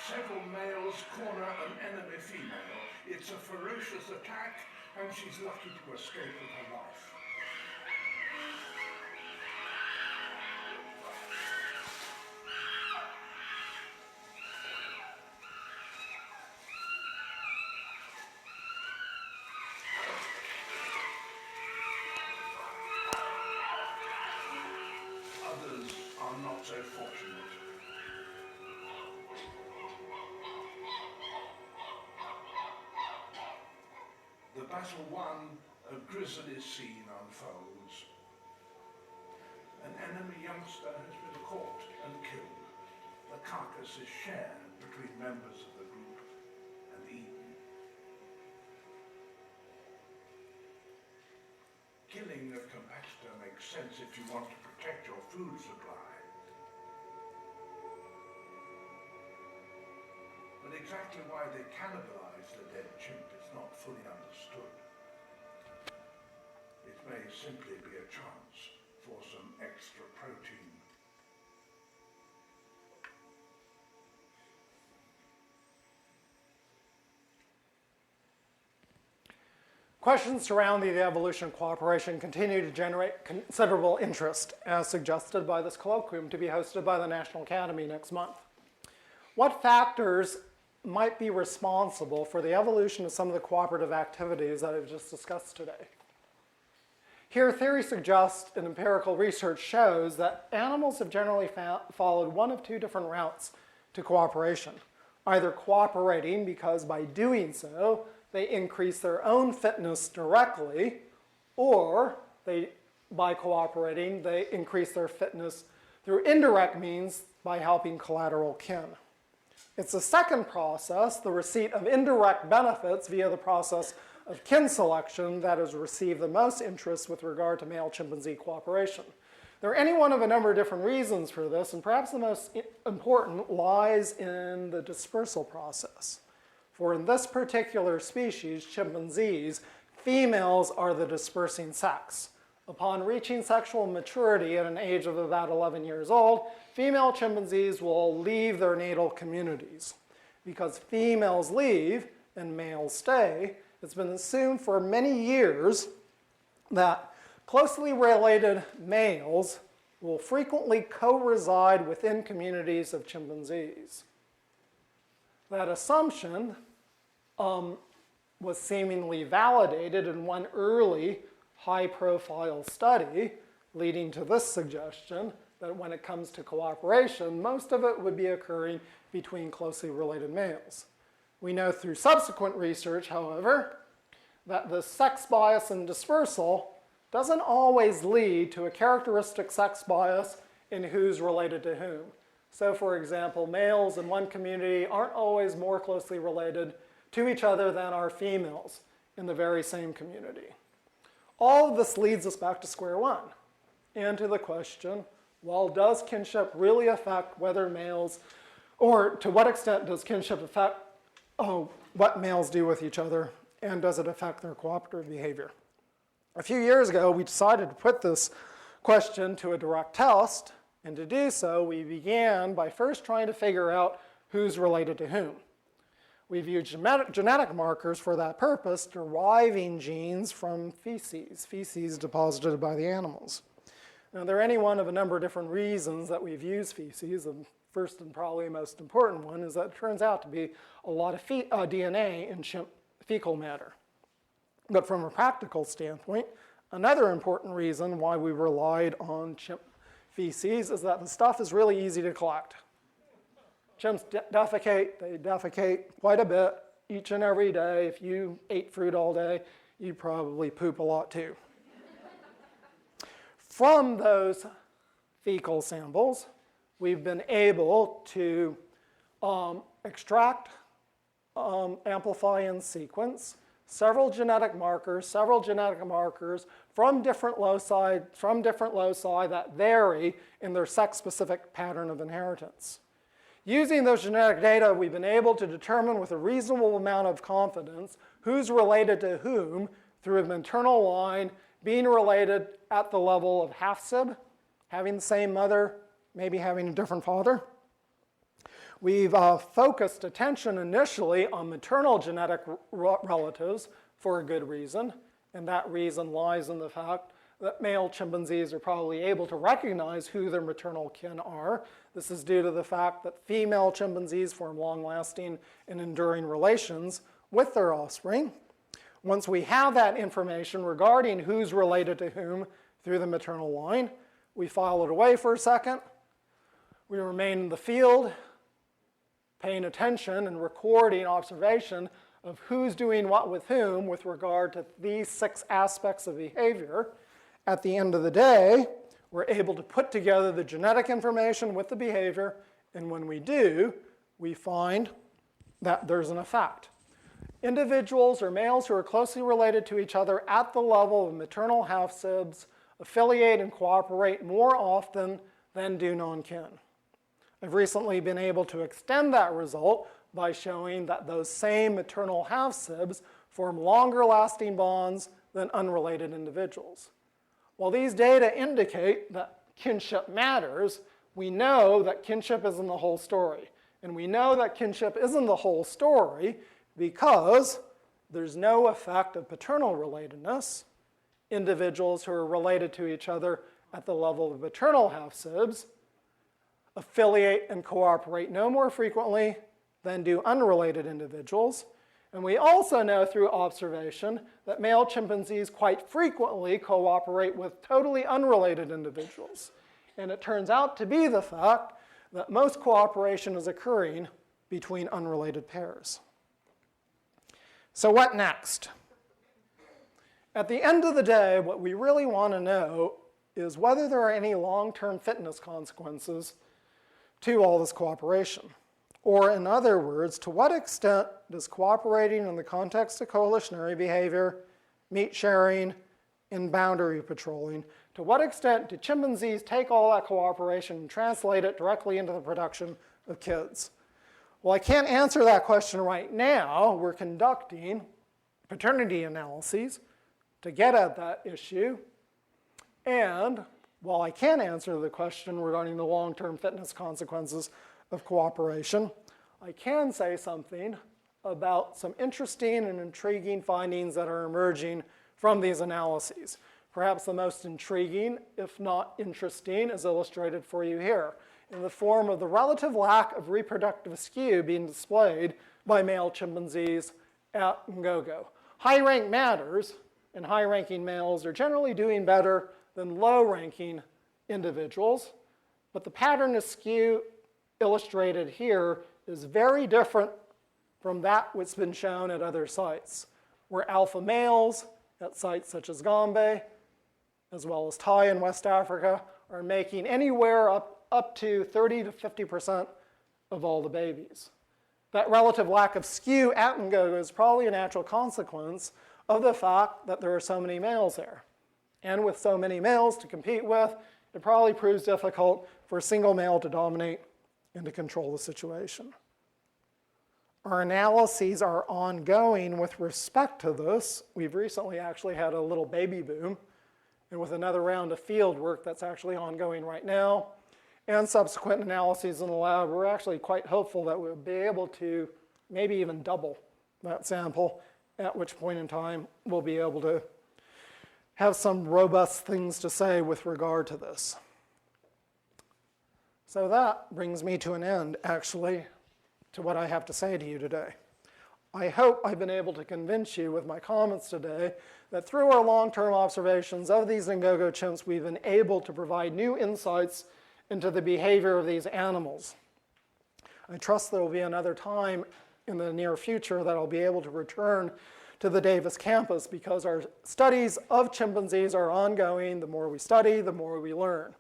Several males corner an enemy female. It's a ferocious attack, and she's lucky to escape with her life. Others are not so fortunate. The battle won, a grisly scene unfolds. An enemy youngster has been caught and killed. The carcass is shared between members of the group and eaten. Killing a competitor makes sense if you want to protect your food supply. But exactly why they cannibalize the dead chimp is not fully understood. It may simply be a chance for some extra protein. Questions surrounding the evolution of cooperation continue to generate considerable interest, as suggested by this colloquium to be hosted by the National Academy next month. What factors might be responsible for the evolution of some of the cooperative activities that I've just discussed today? Here, theory suggests and empirical research shows that animals have generally followed one of two different routes to cooperation. Either cooperating because by doing so, they increase their own fitness directly, or by cooperating, they increase their fitness through indirect means by helping collateral kin. It's the second process, the receipt of indirect benefits via the process of kin selection, that has received the most interest with regard to male chimpanzee cooperation. There are any one of a number of different reasons for this, and perhaps the most important lies in the dispersal process. For in this particular species, chimpanzees, females are the dispersing sex. Upon reaching sexual maturity at an age of about 11 years old, female chimpanzees will leave their natal communities. Because females leave and males stay, it's been assumed for many years that closely related males will frequently co-reside within communities of chimpanzees. That assumption was seemingly validated in one early high-profile study, leading to this suggestion that when it comes to cooperation, most of it would be occurring between closely related males. We know through subsequent research, however, that the sex bias in dispersal doesn't always lead to a characteristic sex bias in who's related to whom. So, for example, males in one community aren't always more closely related to each other than are females in the very same community. All of this leads us back to square one and to the question, well, does kinship really affect whether males, or to what extent does kinship affect what males do with each other, and does it affect their cooperative behavior? A few years ago, we decided to put this question to a direct test, and to do so, we began by first trying to figure out who's related to whom. we've used genetic markers for that purpose, deriving genes from feces deposited by the animals. Now, there are any one of a number of different reasons that we've used feces. The first and probably most important one is that it turns out to be a lot of DNA in chimp fecal matter. But from a practical standpoint, another important reason why we relied on chimp feces is that the stuff is really easy to collect. Chimps defecate, they defecate quite a bit each and every day. If you ate fruit all day, you'd probably poop a lot too. From those fecal samples, we've been able to extract, amplify, and sequence several genetic markers from different loci that vary in their sex-specific pattern of inheritance. Using those genetic data, we've been able to determine with a reasonable amount of confidence who's related to whom through a maternal line, being related at the level of half-sib, having the same mother, maybe having a different father. We've focused attention initially on maternal genetic relatives for a good reason, and that reason lies in the fact that male chimpanzees are probably able to recognize who their maternal kin are. This is due to the fact that female chimpanzees form long-lasting and enduring relations with their offspring. Once we have that information regarding who's related to whom through the maternal line, we file it away for a second. We remain in the field, paying attention and recording observation of who's doing what with whom with regard to these 6 aspects of behavior. At the end of the day, we're able to put together the genetic information with the behavior, and when we do, we find that there's an effect. Individuals or males who are closely related to each other at the level of maternal half-sibs affiliate and cooperate more often than do non-kin. I've recently been able to extend that result by showing that those same maternal half-sibs form longer-lasting bonds than unrelated individuals. While these data indicate that kinship matters, we know that kinship isn't the whole story. And we know that kinship isn't the whole story because there's no effect of paternal relatedness. Individuals who are related to each other at the level of maternal half-sibs affiliate and cooperate no more frequently than do unrelated individuals. And we also know through observation that male chimpanzees quite frequently cooperate with totally unrelated individuals. And it turns out to be the fact that most cooperation is occurring between unrelated pairs. So what next? At the end of the day, what we really want to know is whether there are any long-term fitness consequences to all this cooperation. Or in other words, to what extent does cooperating in the context of coalitionary behavior, meat sharing, and boundary patrolling, to what extent do chimpanzees take all that cooperation and translate it directly into the production of kids? Well, I can't answer that question right now. We're conducting paternity analyses to get at that issue. And while I can answer the question regarding the long-term fitness consequences of cooperation, I can say something about some interesting and intriguing findings that are emerging from these analyses. Perhaps the most intriguing, if not interesting, is illustrated for you here in the form of the relative lack of reproductive skew being displayed by male chimpanzees at Ngogo. High rank matters, and high-ranking males are generally doing better than low-ranking individuals, but the pattern of skew illustrated here is very different from that which has been shown at other sites, where alpha males at sites such as Gombe, as well as Tai in West Africa, are making anywhere up to 30 to 50% of all the babies. That relative lack of skew at Ngogo is probably a natural consequence of the fact that there are so many males there. And with so many males to compete with, it probably proves difficult for a single male to dominate and to control the situation. Our analyses are ongoing with respect to this. We've recently actually had a little baby boom, and with another round of field work that's actually ongoing right now, and subsequent analyses in the lab, we're actually quite hopeful that we'll be able to maybe even double that sample, at which point in time we'll be able to have some robust things to say with regard to this. So that brings me to an end, actually, to what I have to say to you today. I hope I've been able to convince you with my comments today that through our long-term observations of these Ngogo chimps, we've been able to provide new insights into the behavior of these animals. I trust there will be another time in the near future that I'll be able to return to the Davis campus because our studies of chimpanzees are ongoing. The more we study, the more we learn.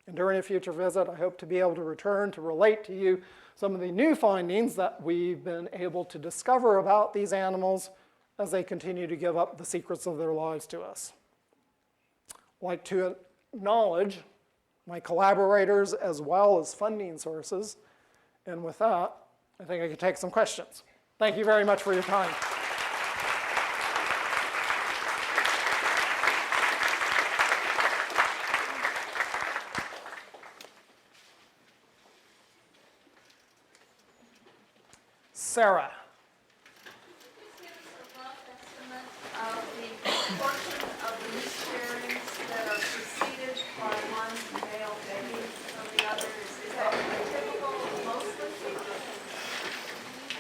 And during a future visit, I hope to be able to return to relate to you some of the new findings that we've been able to discover about these animals as they continue to give up the secrets of their lives to us. I'd like to acknowledge my collaborators as well as funding sources. And with that, I think I can take some questions. Thank you very much for your time. Sarah. Could you give us a rough estimate of the proportion of the missharings that are preceded by one male baby from the other? Is that typical mostly?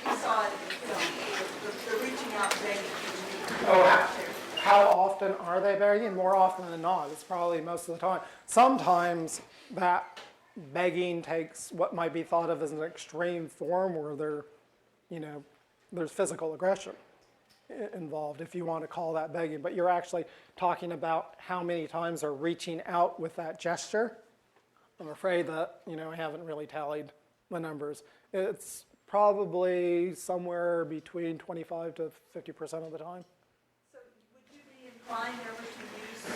You saw it in the film, the reaching out begging. Oh, how often are they begging? More often than not. It's probably most of the time. Sometimes that begging takes what might be thought of as an extreme form where there's physical aggression involved, if you want to call that begging. But you're actually talking about how many times they're reaching out with that gesture. I'm afraid that, I haven't really tallied the numbers. It's probably somewhere between 25 to 50% of the time. So would you be inclined ever to use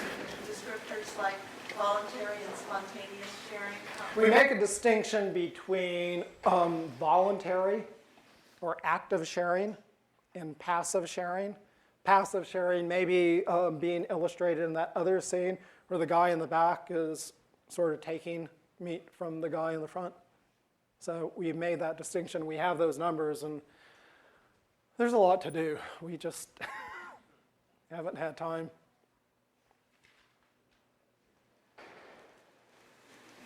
descriptors like voluntary and spontaneous sharing? We make a distinction between voluntary or active sharing and passive sharing. Passive sharing may be being illustrated in that other scene where the guy in the back is sort of taking meat from the guy in the front. So we've made that distinction. We have those numbers, and there's a lot to do. We just haven't had time.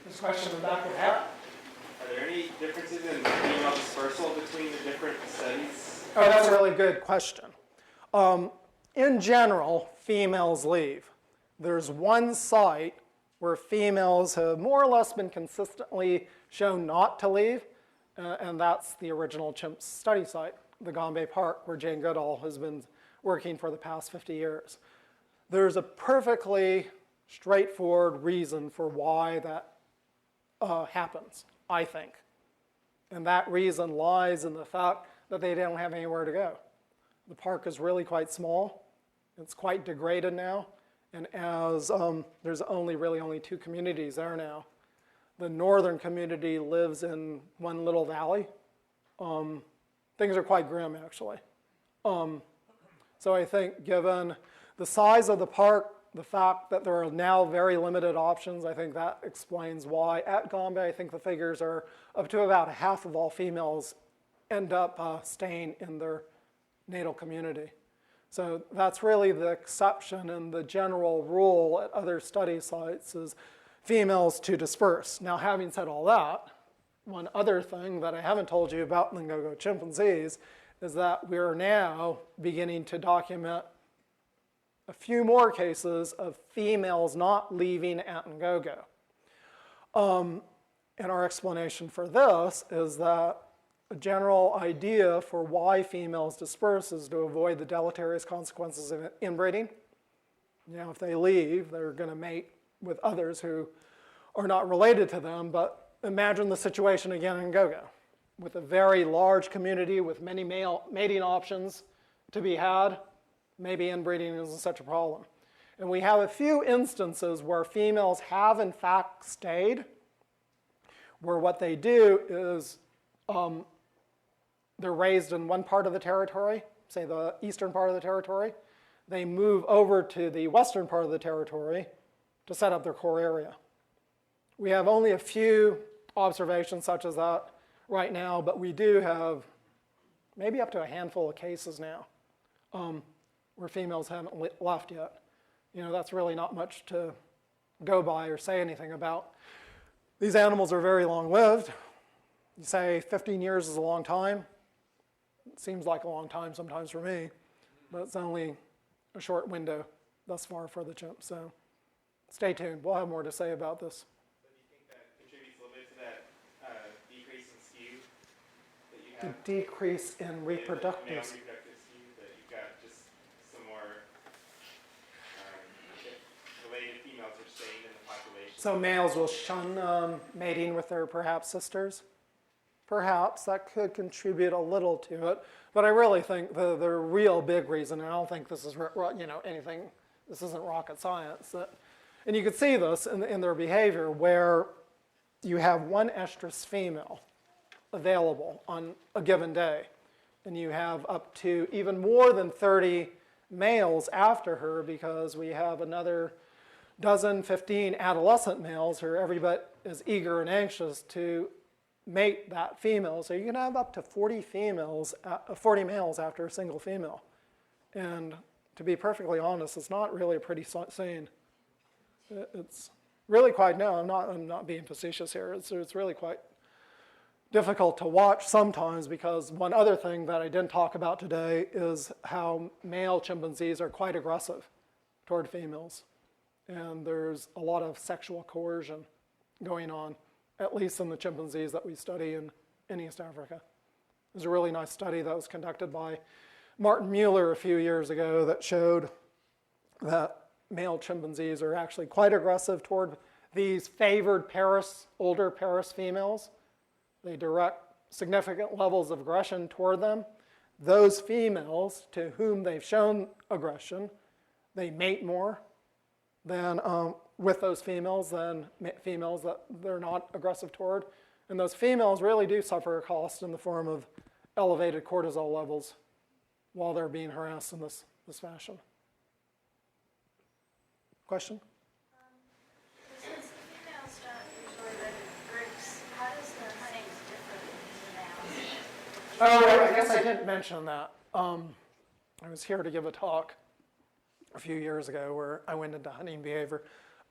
This question in the back of the hat. Are there any differences in female dispersal between the different studies? Oh, that's a really good question. In general, females leave. There's one site where females have more or less been consistently shown not to leave, and that's the original chimp study site, the Gombe Park, where Jane Goodall has been working for the past 50 years. There's a perfectly straightforward reason for why that happens, I think. And that reason lies in the fact that they don't have anywhere to go. The park is really quite small. It's quite degraded now. And as there's only two communities there now. The northern community lives in one little valley. Things are quite grim, actually. So I think given the size of the park, the fact that there are now very limited options, I think that explains why. At Gombe, I think the figures are up to about half of all females end up staying in their natal community. So that's really the exception, and the general rule at other study sites is females to disperse. Now, having said all that, one other thing that I haven't told you about Ngogo chimpanzees is that we're now beginning to document a few more cases of females not leaving at Ngogo. And our explanation for this is that a general idea for why females disperse is to avoid the deleterious consequences of inbreeding. If they leave, they're going to mate with others who are not related to them, but imagine the situation again in Ngogo, with a very large community with many male mating options to be had. Maybe inbreeding isn't such a problem. And we have a few instances where females have in fact stayed, where what they do is they're raised in one part of the territory, say the eastern part of the territory. They move over to the western part of the territory to set up their core area. We have only a few observations such as that right now, but we do have maybe up to a handful of cases now where females haven't left yet. That's really not much to go by or say anything about. These animals are very long-lived. You say 15 years is a long time. It seems like a long time sometimes for me, but it's only a short window thus far for the chimp. So stay tuned. We'll have more to say about this. So do you think that contributes a little bit to that decrease in skew that you have? The decrease in Male reproductive. reproductive skew, that you've got just some more related females are staying in the population. So males will shun mating with their perhaps sisters. Perhaps that could contribute a little to it, but I really think the real big reason, and I don't think this is anything. This isn't rocket science. And you could see this in their behavior, where you have one estrus female available on a given day, and you have up to even more than 30 males after her, because we have another 15 adolescent males who are every bit as eager and anxious to mate that female. So you can have up to 40 males after a single female. And to be perfectly honest, it's not really a pretty scene. It's really quite, no, I'm not being facetious here. It's really quite difficult to watch sometimes, because one other thing that I didn't talk about today is how male chimpanzees are quite aggressive toward females. And there's a lot of sexual coercion going on, at least in the chimpanzees that we study in East Africa. There's a really nice study that was conducted by Martin Mueller a few years ago that showed that male chimpanzees are actually quite aggressive toward these favored older Paris females. They direct significant levels of aggression toward them. Those females to whom they've shown aggression, they mate more than with those females than females that they're not aggressive toward. And those females really do suffer a cost in the form of elevated cortisol levels while they're being harassed in this fashion. Question? Since the females don't usually live in groups, how does the hunting differ from the males? Oh, I guess I didn't mention that. I was here to give a talk a few years ago where I went into hunting behavior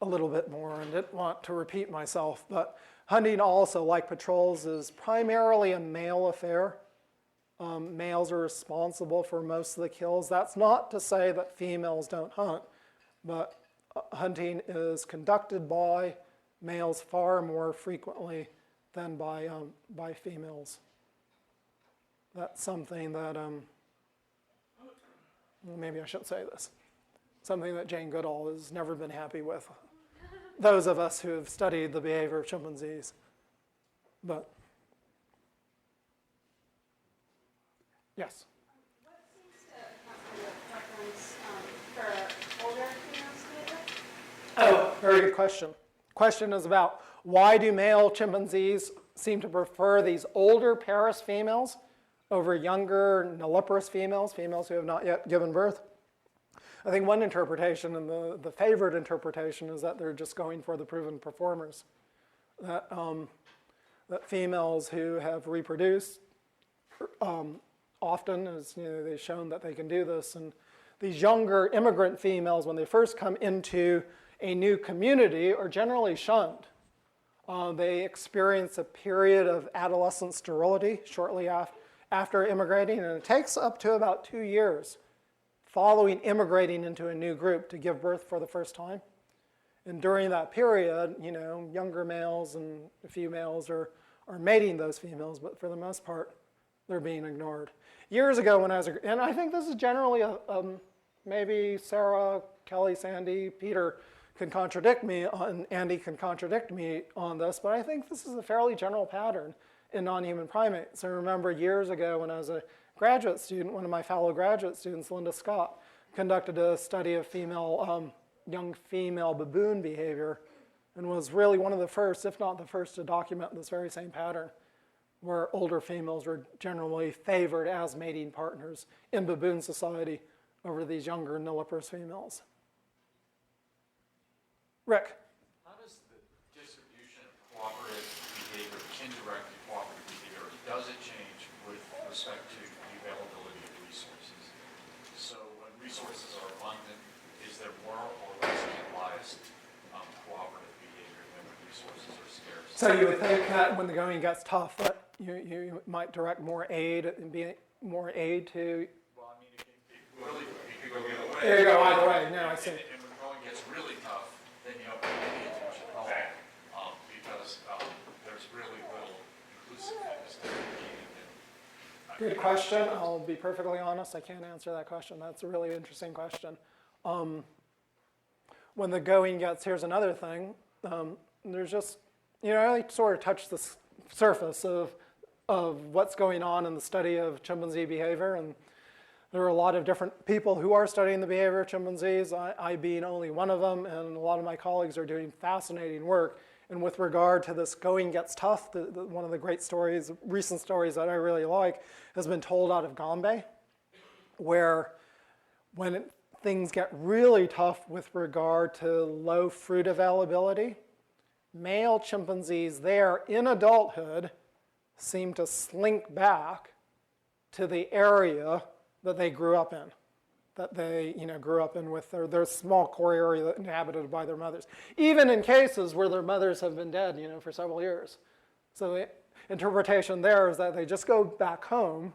a little bit more and didn't want to repeat myself. But hunting also, like patrols, is primarily a male affair. Males are responsible for most of the kills. That's not to say that females don't hunt, but hunting is conducted by males far more frequently than by females. That's something that, maybe I shouldn't say this, something that Jane Goodall has never been happy with. Those of us who have studied the behavior of chimpanzees. But, yes? What seems to account for the preference for older females to mated? Oh, very good question. Question is about why do male chimpanzees seem to prefer these older Paris females over younger nulliparous females, females who have not yet given birth? I think one interpretation, and the favorite interpretation, is that they're just going for the proven performers. That females who have reproduced often, as they've shown that they can do this, and these younger immigrant females, when they first come into a new community, are generally shunned. They experience a period of adolescent sterility shortly after immigrating, and it takes up to about 2 years following immigrating into a new group to give birth for the first time. And during that period, younger males and females are mating those females, but for the most part, they're being ignored. Years ago when I was, and I think this is generally, maybe Sarah, Kelly, Sandy, Peter can contradict me, and Andy can contradict me on this, but I think this is a fairly general pattern in non-human primates. I remember years ago when I was a graduate student, one of my fellow graduate students, Linda Scott, conducted a study of young female baboon behavior, and was really one of the first, if not the first, to document this very same pattern, where older females were generally favored as mating partners in baboon society over these younger nulliparous females. Rick? How does the distribution of cooperative behavior, indirect cooperative behavior, does it change with respect to resources are abundant, is there more or less generalized cooperative behavior than when resources are scarce? So you would think that when the going gets tough, that you might direct more aid and be more aid to. Well, I mean, it could go the other way. There you go, either way. No, I see. And when the going gets really tough, then you don't really need as much help because there's really little inclusiveness to the Good question. I'll be perfectly honest. I can't answer that question. That's a really interesting question. When the going gets, here's another thing. There's just, I sort of touched the surface of what's going on in the study of chimpanzee behavior. And there are a lot of different people who are studying the behavior of chimpanzees, I being only one of them, and a lot of my colleagues are doing fascinating work. And with regard to this going gets tough, one of the great stories, recent stories that I really like, has been told out of Gombe, where when things get really tough with regard to low fruit availability, male chimpanzees there in adulthood seem to slink back to the area that they grew up in, that they grew up in with their small core area inhabited by their mothers, even in cases where their mothers have been dead for several years. So the interpretation there is that they just go back home.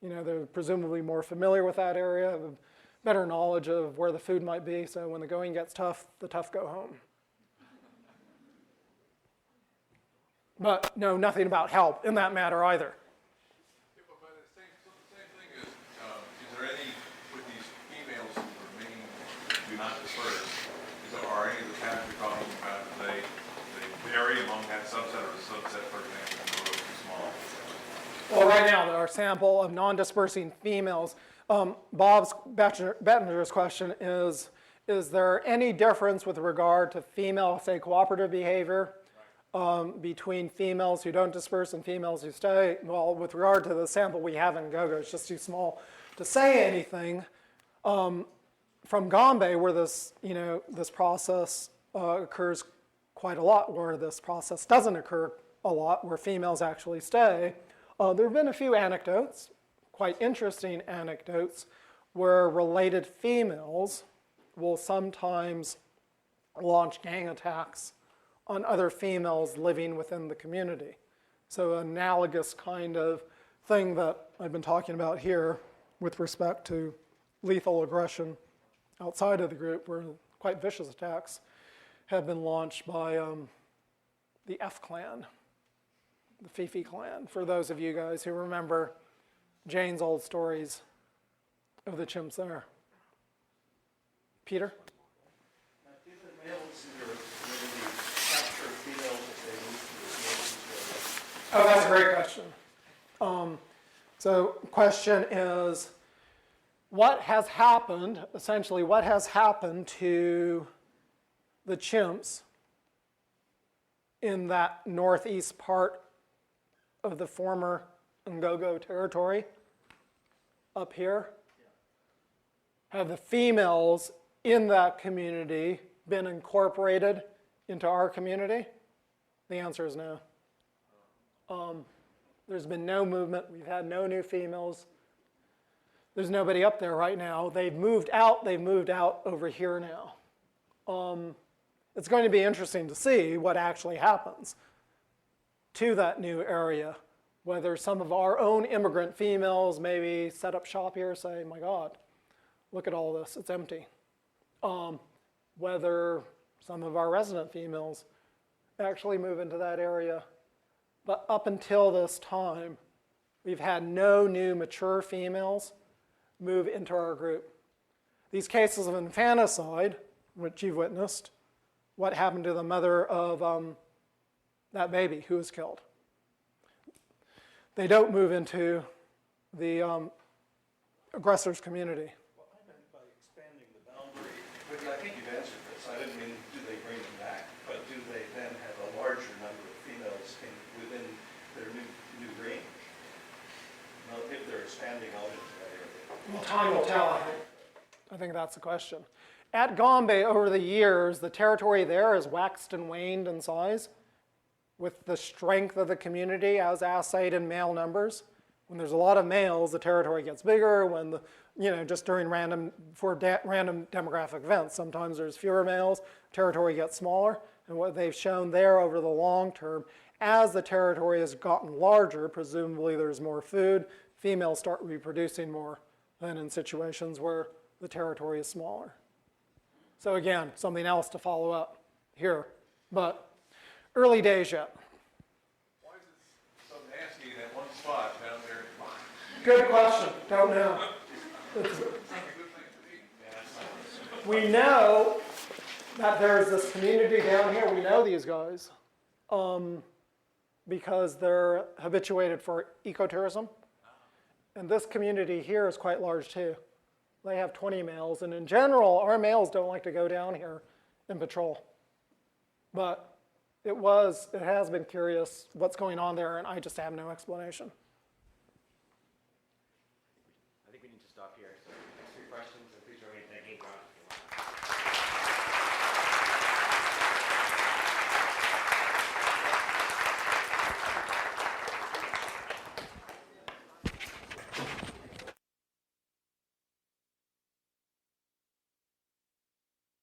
They're presumably more familiar with that area, have a better knowledge of where the food might be, so when the going gets tough, the tough go home. But no, nothing about help in that matter either. Yeah, but the same thing is there any, with these females who remain, do not disperse, are any of the patterns you're talking about, they vary among that subset or the subset, for example, are those too small? Well, right now, our sample of non-dispersing females, Bob's Bettinger's question is there any difference with regard to female, say, cooperative behavior between females who don't disperse and females who stay? Well, with regard to the sample we have in GOGO, it's just too small to say anything. From Gombe, where this process occurs quite a lot, where this process doesn't occur a lot, where females actually stay, there have been a few anecdotes, quite interesting anecdotes, where related females will sometimes launch gang attacks on other females living within the community. So an analogous kind of thing that I've been talking about here with respect to lethal aggression outside of the group, where quite vicious attacks have been launched by the F clan, the Fifi clan, for those of you guys who remember Jane's old stories of the chimps there. Peter? Now, do the males in your community capture females if they move to this nation? Oh, that's a great question. So question is, what has happened, essentially, what has happened to the chimps in that northeast part of the former Ngogo territory up here? Have the females in that community been incorporated into our community? The answer is no. There's been no movement. We've had no new females. There's nobody up there right now. They've moved out over here now. It's going to be interesting to see what actually happens to that new area. Whether some of our own immigrant females maybe set up shop here, say, my God, look at all this, it's empty. Whether some of our resident females actually move into that area. But up until this time, we've had no new mature females move into our group. These cases of infanticide, which you've witnessed, what happened to the mother of that baby who was killed? They don't move into the aggressor's community. What I meant by expanding the boundary, but I think you've answered this. I didn't mean do they bring them back, but do they then have a larger number of females within their new range? Well, if they're expanding out into that area. Well, time will tell, I think that's the question. At Gombe, over the years, the territory there has waxed and waned in size with the strength of the community as assayed in male numbers. When there's a lot of males, the territory gets bigger. When just during random demographic events, sometimes there's fewer males, territory gets smaller. And what they've shown there over the long term, as the territory has gotten larger, presumably there's more food, females start reproducing more than in situations where the territory is smaller. So again, something else to follow up here, but early days yet. Why is it so nasty in that one spot down there? Good question, don't know. We know that there's this community down here. We know these guys because they're habituated for ecotourism. And this community here is quite large too. They have 20 males. And in general, our males don't like to go down here and patrol. But it has been curious what's going on there, and I just have no explanation. I think we need to stop here. So.